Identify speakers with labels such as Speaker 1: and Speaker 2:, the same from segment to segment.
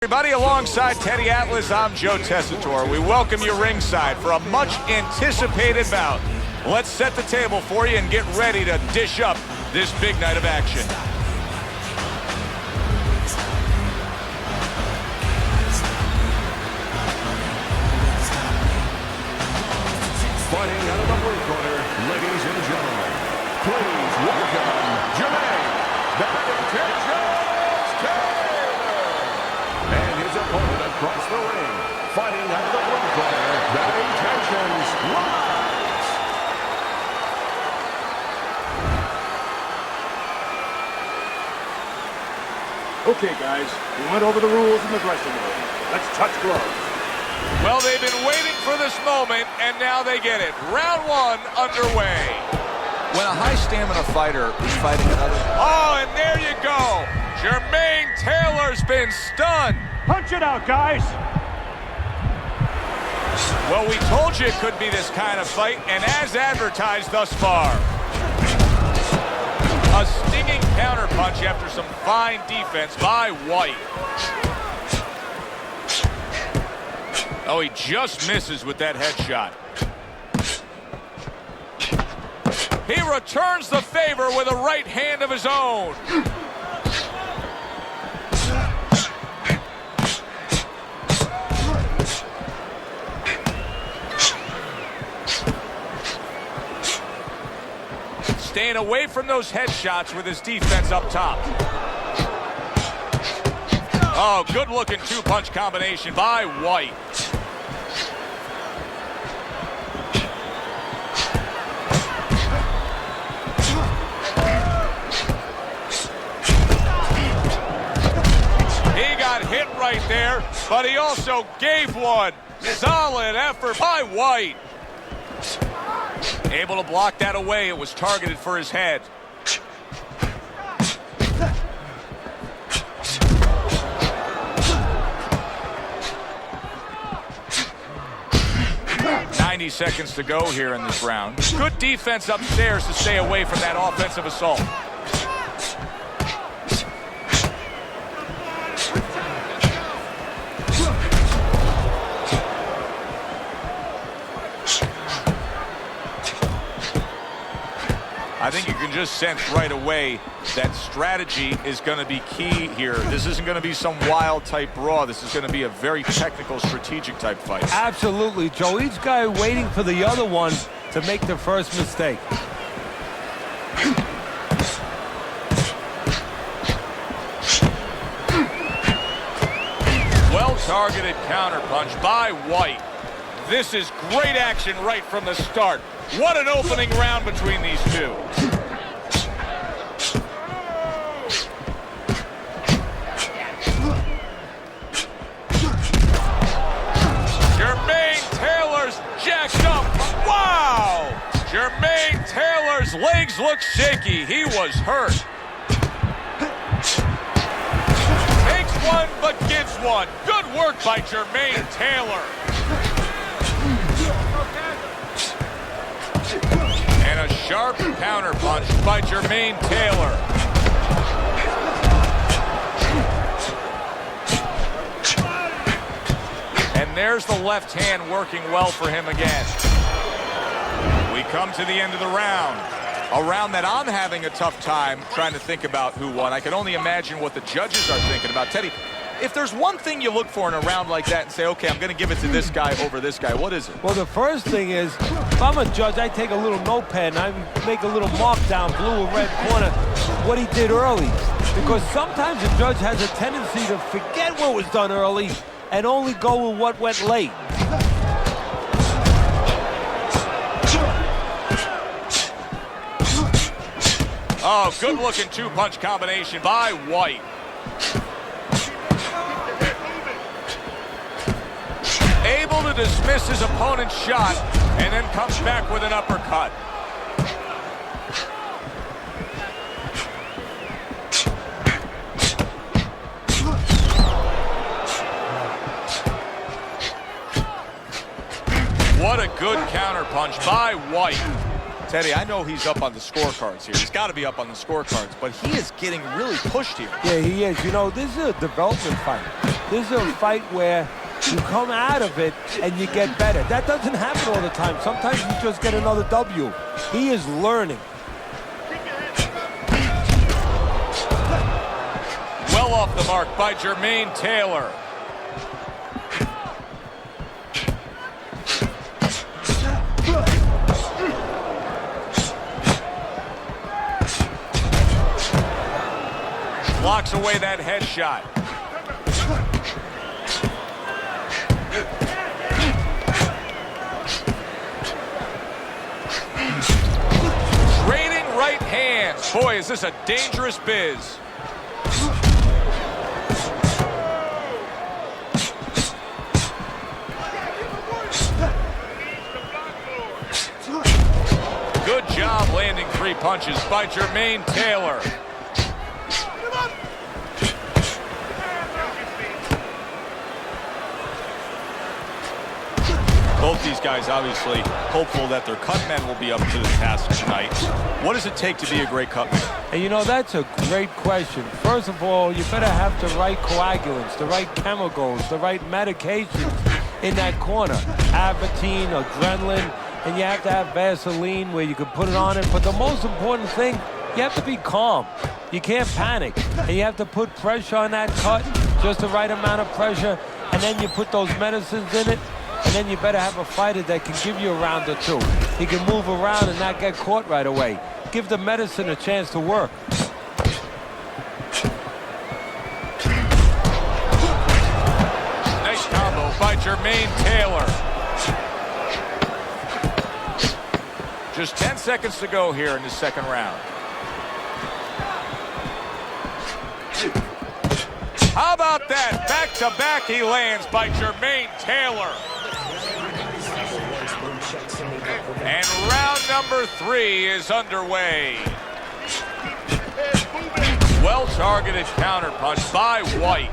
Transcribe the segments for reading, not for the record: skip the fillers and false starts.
Speaker 1: Everybody, alongside Teddy Atlas, I'm Joe Tessitore. We welcome you ringside for a much-anticipated bout. Let's set the table for you and get ready to dish up this big night of action.
Speaker 2: Fighting out of the blue corner, ladies and gentlemen, please welcome Jërmäйn, the Temptations Taylor, and his opponent across the ring, fighting out of the blue corner, the Temptations Uайt.
Speaker 3: Okay, guys, we went over the rules in the dressing room. Let's touch gloves.
Speaker 1: Well, they've been waiting for this moment, and now they get it. Round one underway.
Speaker 4: When a high-stamina fighter is fighting another...
Speaker 1: Oh, and there you go. Jërmäйn Taylor's been stunned.
Speaker 3: Punch it out, guys.
Speaker 1: Well, we told you it could be this kind of fight, and as advertised thus far. A stinging counterpunch after some fine defense by Uайt. Oh, he just misses with that headshot. He returns the favor with a right hand of his own. Staying away from those headshots with his defense up top. Oh, good-looking two-punch combination by Uайt. He got hit right there, but he also gave one. Solid effort by Uайt. Able to block that away. It was targeted for his head. Seconds to go here in this round. Good defense upstairs to stay away from that offensive assault. I think you can just sense right away that strategy is going to be key here. This isn't going to be some wild type brawl. This is going to be a very technical, strategic type fight.
Speaker 5: Absolutely, Joe. Each guy waiting for the other one to make the first mistake.
Speaker 1: Well-targeted counterpunch by Uайt. This is great action right from the start. What an opening round between these two. Jërmäйn Taylor's jacked up. Wow! Jërmäйn Taylor's legs look shaky. He was hurt. Takes one but gives one. Good work by Jërmäйn Taylor. And a sharp counterpunch by Jërmäйn Taylor. And there's the left hand working well for him again. We come to the end of the round. A round that I'm having a tough time trying to think about who won. I can only imagine what the judges are thinking about. Teddy, if there's one thing you look for in a round like that and say, okay, I'm going to give it to this guy over this guy, what is it?
Speaker 5: Well, the first thing is, if I'm a judge, I take a little notepad and I make a little mark down blue or red corner what he did early. Because sometimes a judge has a tendency to forget what was done early and only go with what went late.
Speaker 1: Oh, good-looking two-punch combination by Uайt. Able to dismiss his opponent's shot and then comes back with an uppercut. What a good counterpunch by Uайt.
Speaker 4: Teddy, I know he's up on the scorecards here. He's got to be up on the scorecards, but he is getting really pushed here.
Speaker 5: Yeah, he is. You know, this is a development fight. This is a fight where you come out of it and you get better. That doesn't happen all the time. Sometimes you just get another W. He is learning.
Speaker 1: Well off the mark by Jërmäйn Taylor. Blocks away that headshot. Trading right hands. Boy, is this a dangerous biz. Good job landing 3 punches by Jërmäйn Taylor. Both these guys obviously hopeful that their cutmen will be up to the task tonight. What does it take to be a great cutman?
Speaker 5: And you know, that's a great question. First of all, you better have the right coagulants, the right chemicals, the right medications in that corner. Avatine, adrenaline, and you have to have Vaseline where you can put it on it. But the most important thing, you have to be calm. You can't panic. And you have to put pressure on that cut, just the right amount of pressure, and then you put those medicines in it. And then you better have a fighter that can give you a round or two. He can move around and not get caught right away. Give the medicine a chance to work.
Speaker 1: Nice combo by Jërmäйn Taylor. Just 10 seconds to go here in the second round. How about that? Back-to-back he lands by Jërmäйn Taylor. And round number 3 is underway. Well-targeted counterpunch by White.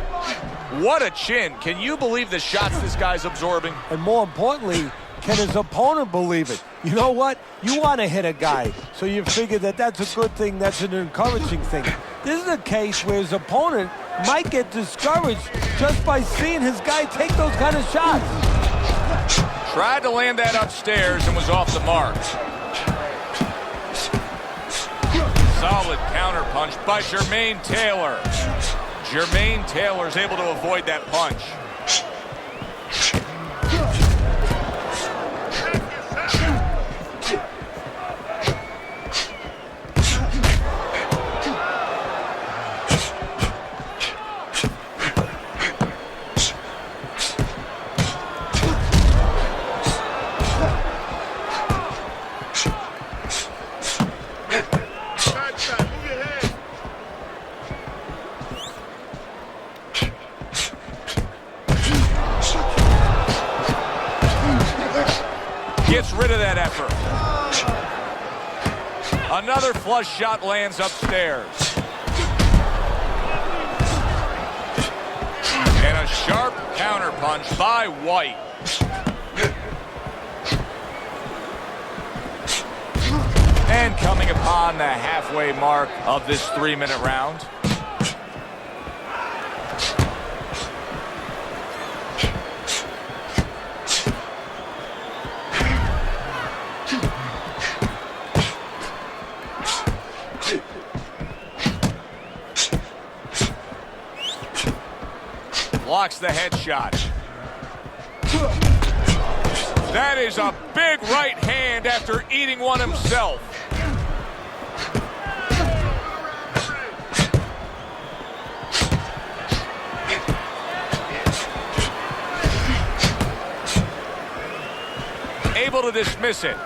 Speaker 1: What a chin. Can you believe the shots this guy's absorbing?
Speaker 5: And more importantly, can his opponent believe it? You know what? You want to hit a guy, so you figure that that's a good thing, that's an encouraging thing. This is a case where his opponent might get discouraged just by seeing his guy take those kind of shots.
Speaker 1: Tried to land that upstairs and was off the mark. Solid counterpunch by Jërmäйn Taylor. Jërmäйn Taylor's able to avoid that punch. Gets rid of that effort. Another flush shot lands upstairs. And a sharp counterpunch by White. And coming upon the halfway mark of this 3-minute round. Blocks the headshot. That is a big right hand after eating one himself. Able to dismiss it.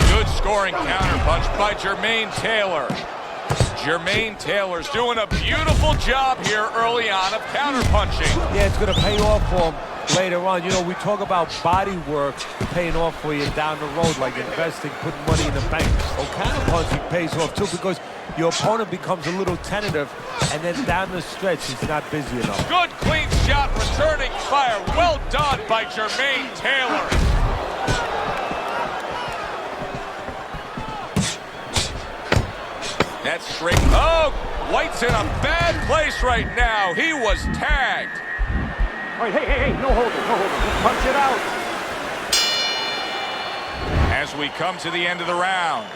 Speaker 1: Good scoring counterpunch by Jërmäйn Taylor. Jërmäйn Taylor's doing a beautiful job here early on of counterpunching.
Speaker 5: Yeah, it's going to pay off for him later on. You know, we talk about body work paying off for you down the road, like investing, putting money in the bank. Well, counterpunching pays off too, because your opponent becomes a little tentative, and then down the stretch, he's not busy enough.
Speaker 1: Good clean shot, returning fire. Well done by Jërmäйn Taylor. That's straight. Oh, White's in a bad place right now. He was tagged.
Speaker 3: All right, hey, no holding. Just punch it out.
Speaker 1: As we come to the end of the round,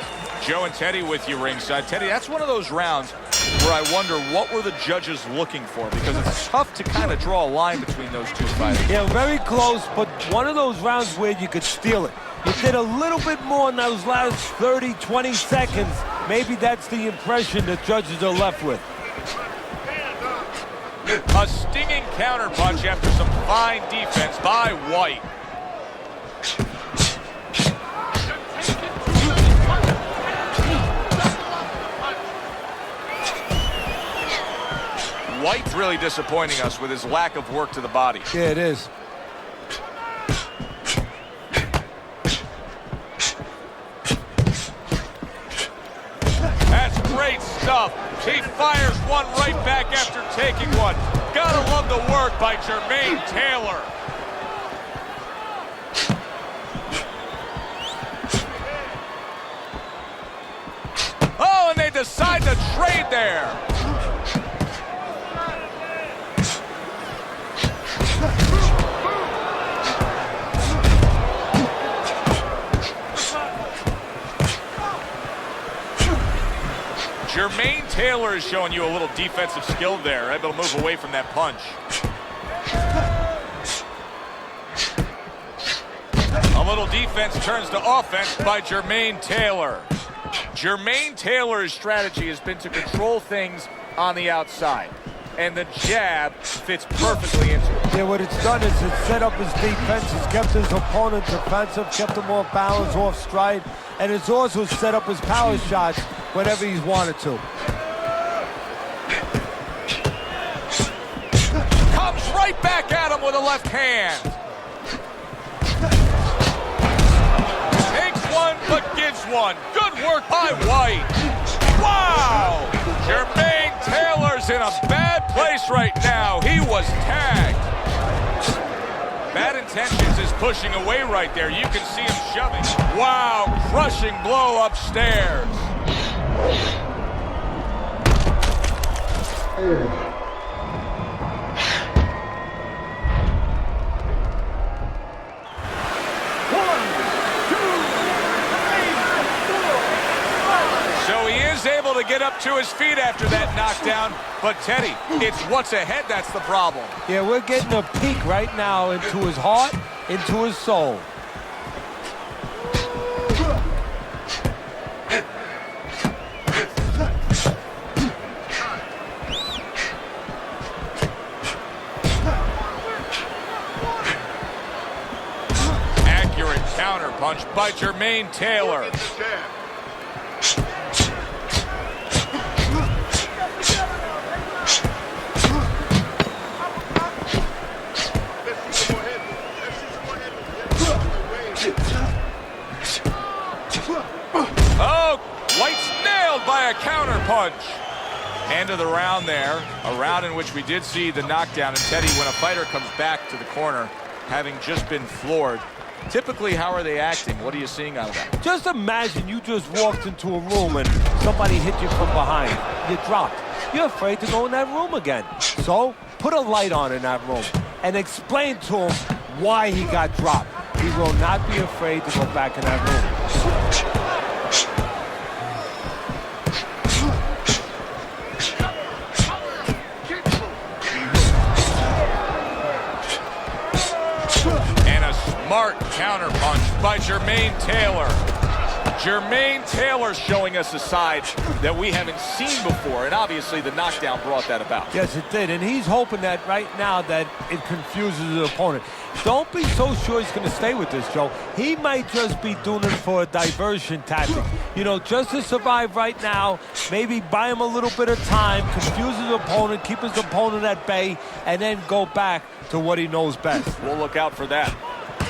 Speaker 1: Joe and Teddy with you ringside. Teddy, that's one of those rounds where I wonder what were the judges looking for, because it's tough to kind of draw a line between those two fighters.
Speaker 5: Yeah, very close, but one of those rounds where you could steal it. You did a little bit more in those last 30, 20 seconds. Maybe that's the impression the judges are left with.
Speaker 1: A stinging counterpunch after some fine defense by White. White's really disappointing us with his lack of work to the body.
Speaker 5: Yeah, it is.
Speaker 1: That's great stuff. He fires one right back after taking one. Gotta love the work by Jэрmäйn Taylor. Oh, and they decide to trade there. Jэрmäйn Taylor is showing you a little defensive skill there, able to move away from that punch. A little defense turns to offense by Jэрmäйn Taylor. Jэрmäйn Taylor's strategy has been to control things on the outside, and the jab fits perfectly into it.
Speaker 5: Yeah, what it's done is it's set up his defense, it's kept his opponent defensive, kept him off balance, off stride, and it's also set up his power shots whenever he's wanted to.
Speaker 1: Comes right back at him with a left hand. Takes one, but gives one. Good work by White. Wow! Jэрmäйn Taylor's in a bad place right now. He was tagged. Bad Intentions is pushing away right there. You can see him shoving. Wow, crushing blow upstairs. So he is able to get up to his feet after that knockdown. But Teddy, it's what's ahead that's the problem.
Speaker 5: Yeah, we're getting a peek right now into his heart, into his soul.
Speaker 1: Accurate counterpunch by Jэрmäйn Taylor. Oh, White's nailed by a counterpunch. End of the round there, a round in which we did see the knockdown. And Teddy, when a fighter comes back to the corner, having just been floored, typically, how are they acting? What are you seeing out of that?
Speaker 5: Just imagine you just walked into a room and somebody hit you from behind. You dropped. You're afraid to go in that room again. So put a light on in that room and explain to him why he got dropped. He will not be afraid to go back in that room.
Speaker 1: Smart counterpunch by Jэрmäйn Taylor. Jэрmäйn Taylor showing us a side that we haven't seen before, and obviously the knockdown brought that about.
Speaker 5: Yes, it did, and he's hoping that right now that it confuses his opponent. Don't be so sure he's going to stay with this, Joe. He might just be doing it for a diversion tactic. You know, just to survive right now, maybe buy him a little bit of time, confuse his opponent, keep his opponent at bay, and then go back to what he knows best.
Speaker 1: We'll look out for that.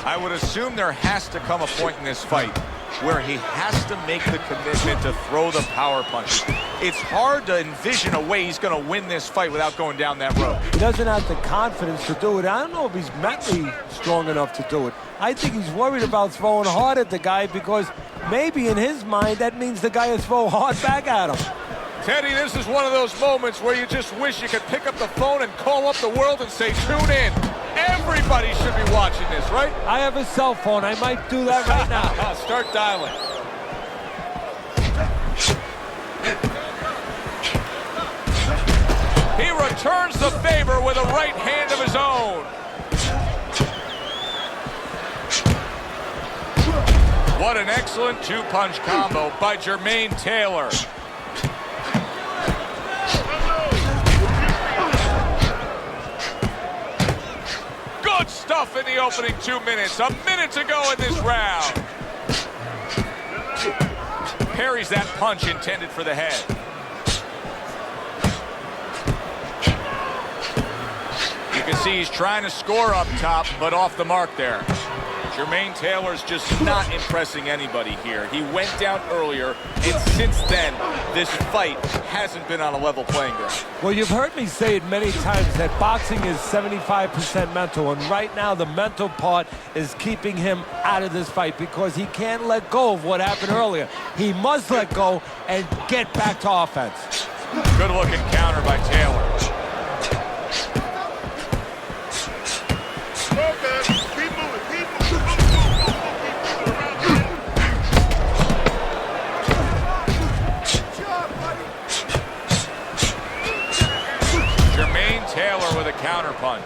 Speaker 1: I would assume there has to come a point in this fight where he has to make the commitment to throw the power punches. It's hard to envision a way he's going to win this fight without going down that road.
Speaker 5: He doesn't have the confidence to do it. I don't know if he's mentally strong enough to do it. I think he's worried about throwing hard at the guy because maybe in his mind that means the guy will throw hard back at him.
Speaker 1: Teddy, this is one of those moments where you just wish you could pick up the phone and call up the world and say, tune in. Everybody should be watching this, right?
Speaker 5: I have a cell phone. I might do that right now.
Speaker 1: Start dialing. He returns the favor with a right hand of his own. What an excellent two-punch combo by Jэрmэйn Taylor. Good stuff in the opening 2 minutes. A minute to go in this round. Parries that punch intended for the head. You can see he's trying to score up top, but off the mark there. Jэрmэйn Taylor's just not impressing anybody here. He went down earlier, and since then, this fight hasn't been on a level playing ground.
Speaker 5: Well, you've heard me say it many times that boxing is 75% mental, and right now the mental part is keeping him out of this fight because he can't let go of what happened earlier. He must let go and get back to offense.
Speaker 1: Good-looking counter by Taylor. Taylor with a counter punch.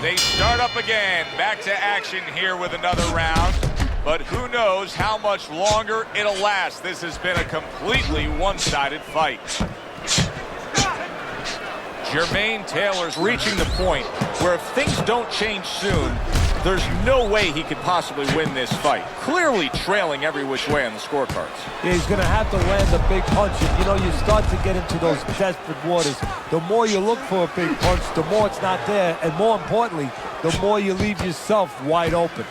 Speaker 1: They start up again. Back to action here with another round. But who knows how much longer it'll last. This has been a completely one-sided fight. Jэрmэйn Taylor's reaching the point where if things don't change soon, there's no way he could possibly win this fight. Clearly trailing every which way on the scorecards.
Speaker 5: Yeah, he's going to have to land a big punch. And, you know, you start to get into those desperate waters. The more you look for a big punch, the more it's not there. And more importantly, the more you leave yourself wide open.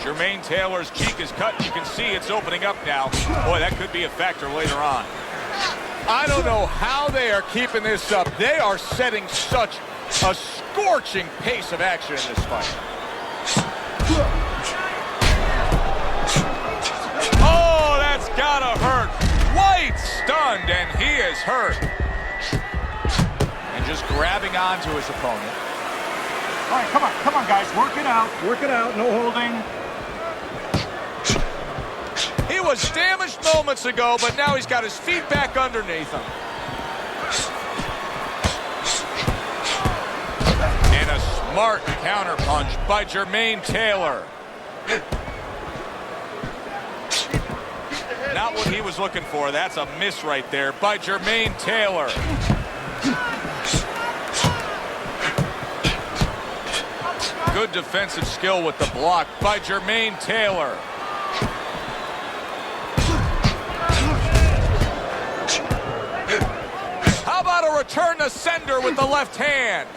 Speaker 1: Jэрmэйn Taylor's cheek is cut. You can see it's opening up now. Boy, that could be a factor later on. I don't know how they are keeping this up. They are setting such a scorching pace of action in this fight. Oh, that's gotta hurt. Uайt stunned, and he is hurt. And just grabbing onto his opponent.
Speaker 3: All right, come on, guys. Work it out, no holding.
Speaker 1: He was damaged moments ago, but now he's got his feet back underneath him. And a smart counterpunch by Jэрmэйn Taylor. Not what he was looking for. That's a miss right there by Jэрmэйn Taylor. Good defensive skill with the block by Jэрmэйn Taylor. How about a return to sender with the left hand?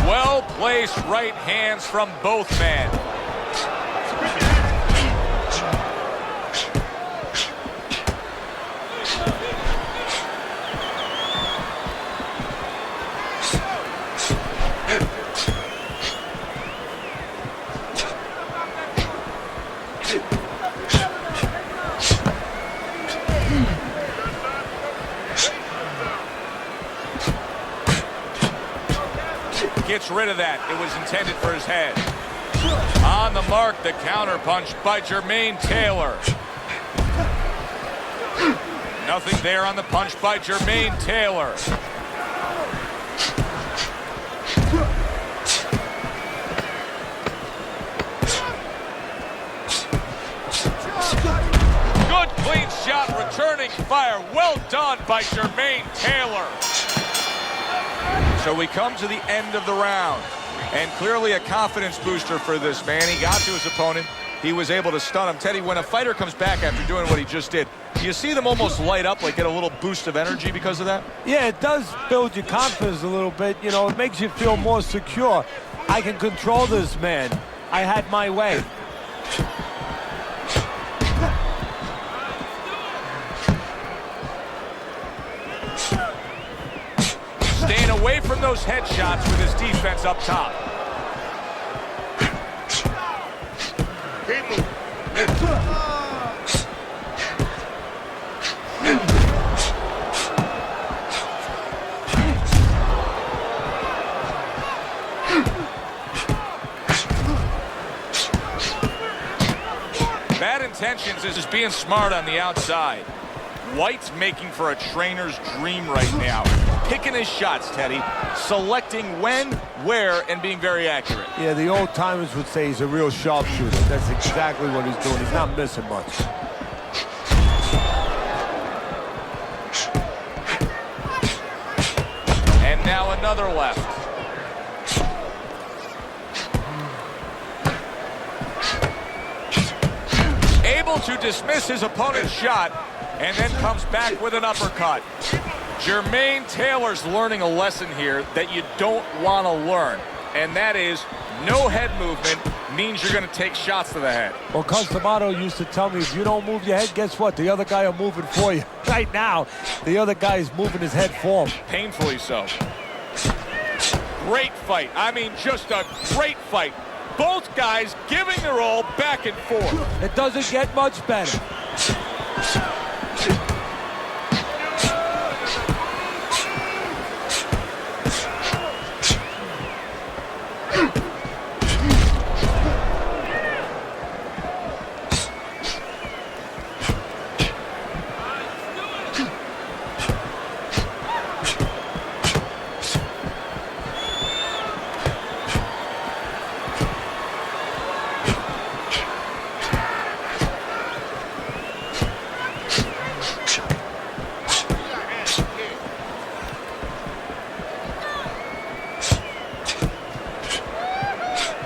Speaker 1: Well-placed right hands from both men. Gets rid of that. It was intended for his head. On the mark, the counterpunch by Jэрmэйn Taylor. Nothing there on the punch by Jэрmэйn Taylor. Good clean shot, returning fire. Well done by Jэрmэйn Taylor. So we come to the end of the round, and clearly a confidence booster for this man. He got to his opponent. He was able to stun him. Teddy, when a fighter comes back after doing what he just did, You see them almost light up, like get a little boost of energy because of that?
Speaker 5: Yeah, it does build your confidence a little bit. You know, it makes you feel more secure. I can control this man. I had my way.
Speaker 1: Staying away from those headshots with his defense up top. Bad intentions is just being smart on the outside. White's making for a trainer's dream right now. Picking his shots, Teddy. Selecting when, where, and being very accurate.
Speaker 5: Yeah, the old-timers would say he's a real sharpshooter. That's exactly what he's doing. He's not missing much.
Speaker 1: And now another left. Able to dismiss his opponent's shot, and then comes back with an uppercut. Jэрmäyn Taylor's learning a lesson here that you don't want to learn, and that is no head movement means you're going to take shots to the head.
Speaker 5: Well, Customato used to tell me, if you don't move your head, guess what? The other guy are moving for you. Right now, the other guy is moving his head for him.
Speaker 1: Painfully so. Great fight. I mean, just a great fight. Both guys giving their all back and forth.
Speaker 5: It doesn't get much better.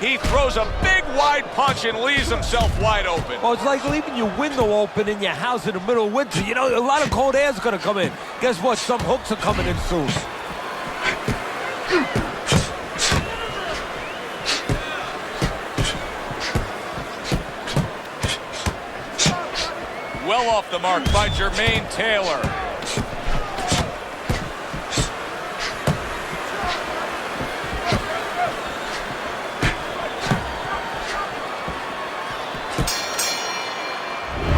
Speaker 1: He throws a big wide punch and leaves himself wide open.
Speaker 5: Well, it's like leaving your window open in your house in the middle of winter. You know, a lot of cold air is going to come in. Guess what? Some hooks are coming in soon.
Speaker 1: Well off the mark by Jэрmäyn Taylor.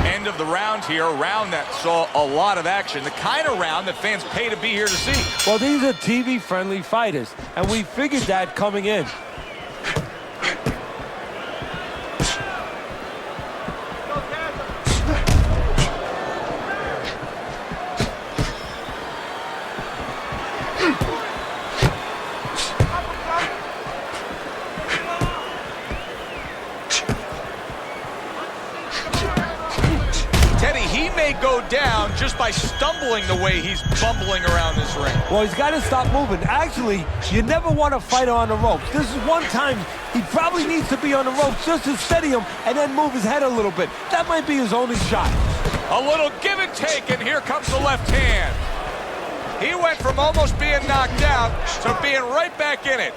Speaker 1: End of the round here, a round that saw a lot of action, the kind of round that fans pay to be here to see.
Speaker 5: Well, these are TV-friendly fighters, and we figured that coming in.
Speaker 1: Go down just by stumbling the way he's bumbling around this ring.
Speaker 5: Well, he's got to stop moving. Actually, you never want a fighter on the ropes. This is one time he probably needs to be on the ropes just to steady him and then move his head a little bit. That might be his only shot.
Speaker 1: A little give and take, and here comes the left hand. He went from almost being knocked out to being right back in it.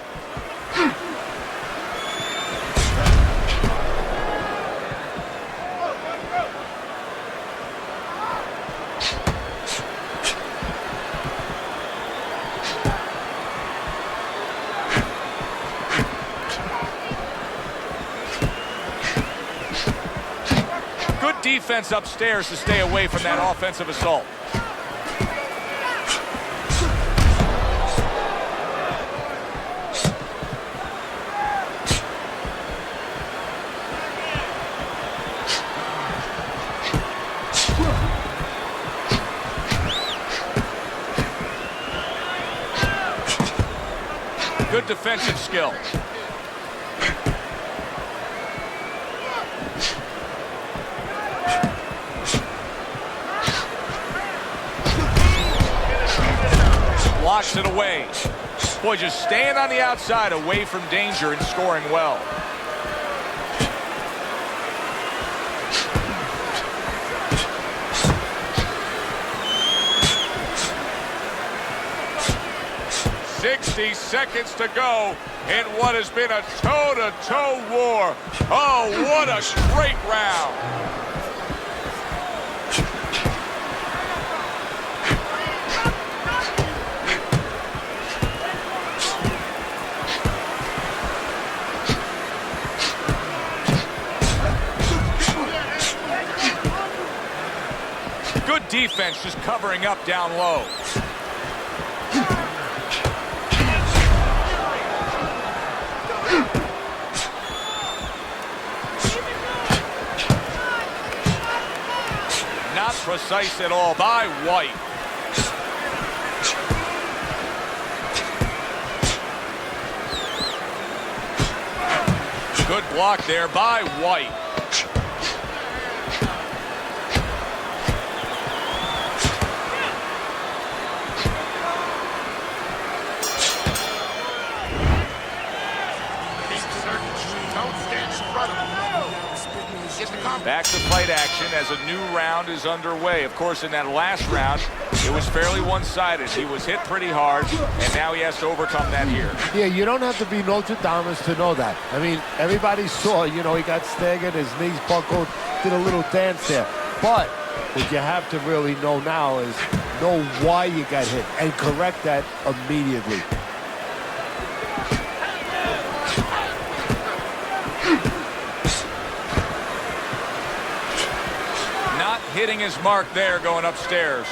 Speaker 1: Defense upstairs to stay away from that offensive assault. Good defensive skill. Blocks it away. Boy, just staying on the outside away from danger and scoring well. 60 seconds to go in what has been a toe-to-toe war. Oh, what a great round. Good defense, just covering up down low. Not precise at all by White. Good block there by White. Back to fight action as a new round is underway. Of course, in that last round, it was fairly one-sided. He was hit pretty hard, and now he has to overcome that here.
Speaker 5: Yeah, you don't have to be Nostradamus to know that. I mean, everybody saw, you know, he got staggered, his knees buckled, did a little dance there. But what you have to really know now is know why you got hit and correct that immediately.
Speaker 1: Hitting his mark there going upstairs.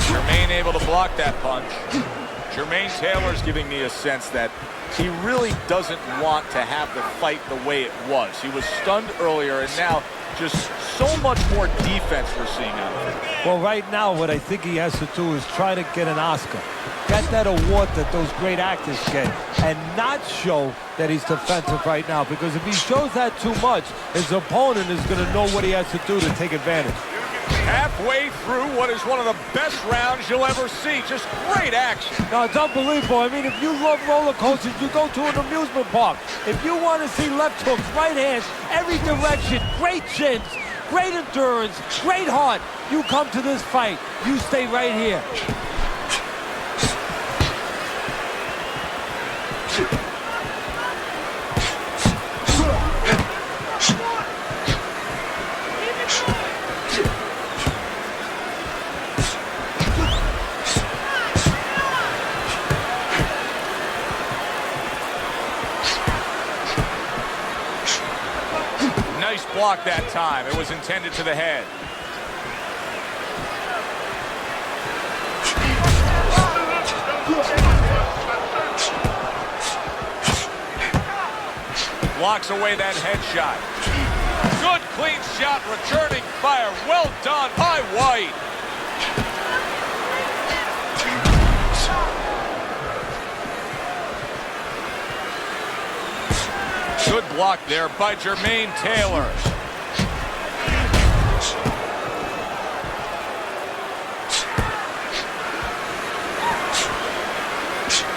Speaker 1: Jërmäйn able to block that punch. Jërmäйn Taylor's giving me a sense that he really doesn't want to have the fight the way it was. He was stunned earlier, and now just so much more defense we're seeing out of him.
Speaker 5: Well, right now, what I think he has to do is try to get an Oscar. Get that award that those great actors get, and not show that he's defensive right now, because if he shows that too much, his opponent is going to know what he has to do to take advantage.
Speaker 1: Halfway through what is one of the best rounds you'll ever see. Just great action.
Speaker 5: No, it's unbelievable. I mean, if you love roller coasters, you go to an amusement park. If you want to see left hooks, right hands, every direction, great chins, great endurance, great heart, you come to this fight. You stay right here.
Speaker 1: Nice block that time. It was intended to the head. Blocks away that headshot. Good clean shot, returning fire. Well done by White. Good block there by Jërmäйn Taylor.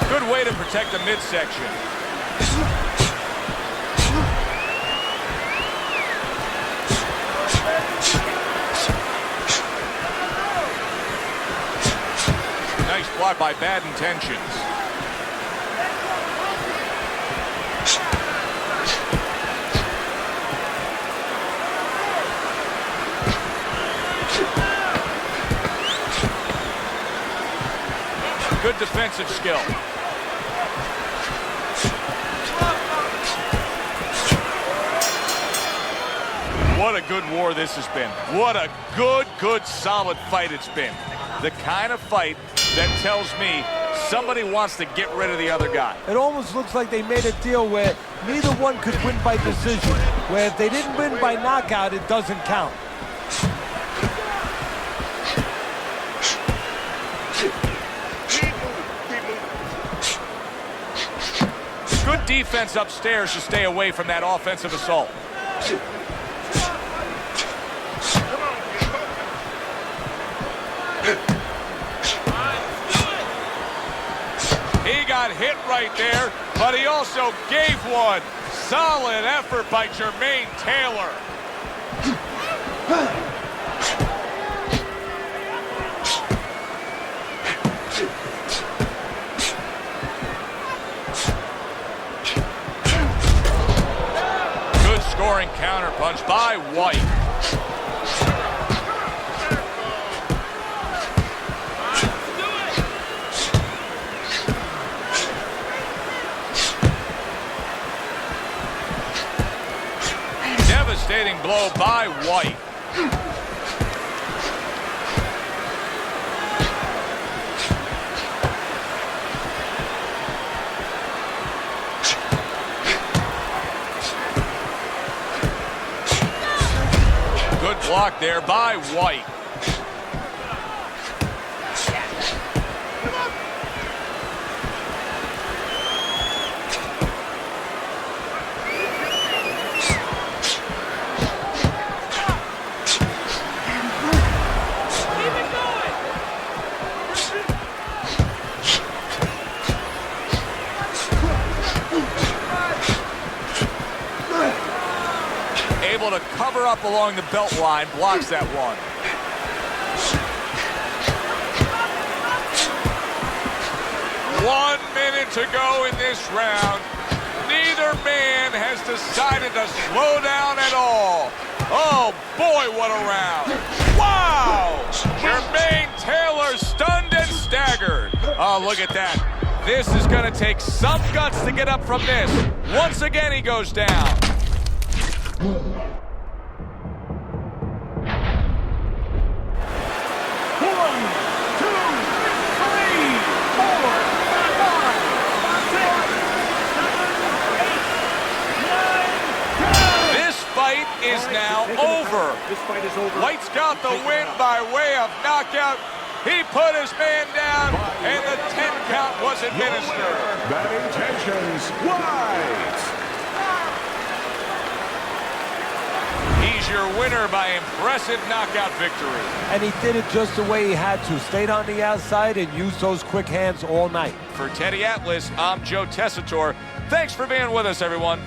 Speaker 1: Good way to protect the midsection. Nice block by Bad Intentions. Good defensive skill. What a good war this has been. What a good, solid fight it's been. The kind of fight that tells me somebody wants to get rid of the other guy.
Speaker 5: It almost looks like they made a deal where neither one could win by decision, where if they didn't win by knockout, it doesn't count.
Speaker 1: Good defense upstairs to stay away from that offensive assault. He got hit right there, but he also gave one. Solid effort by Jërmäйn Taylor. Soaring counterpunch by White. Devastating blow by White. Good block there by White. Able to cover up along the belt line, blocks that one. One minute to go in this round. Neither man has decided to slow down at all. Oh boy, what a round. Wow! Jэрmэйn Taylor stunned and staggered. Oh, look at that. This is going to take some guts to get up from this. Once again, he goes down.
Speaker 3: 1, 2, 3, 4, 5, 6, 7, 8, 9, 10.
Speaker 1: This fight is now over.
Speaker 3: This fight is over.
Speaker 1: White's got the win by way of knockout. He put his man down, and the 10 count was administered.
Speaker 2: Batting tensions, White.
Speaker 1: He's your winner by impressive knockout victory.
Speaker 5: And he did it just the way he had to. Stayed on the outside and used those quick hands all night.
Speaker 1: For Teddy Atlas, I'm Joe Tessitore. Thanks for being with us, everyone.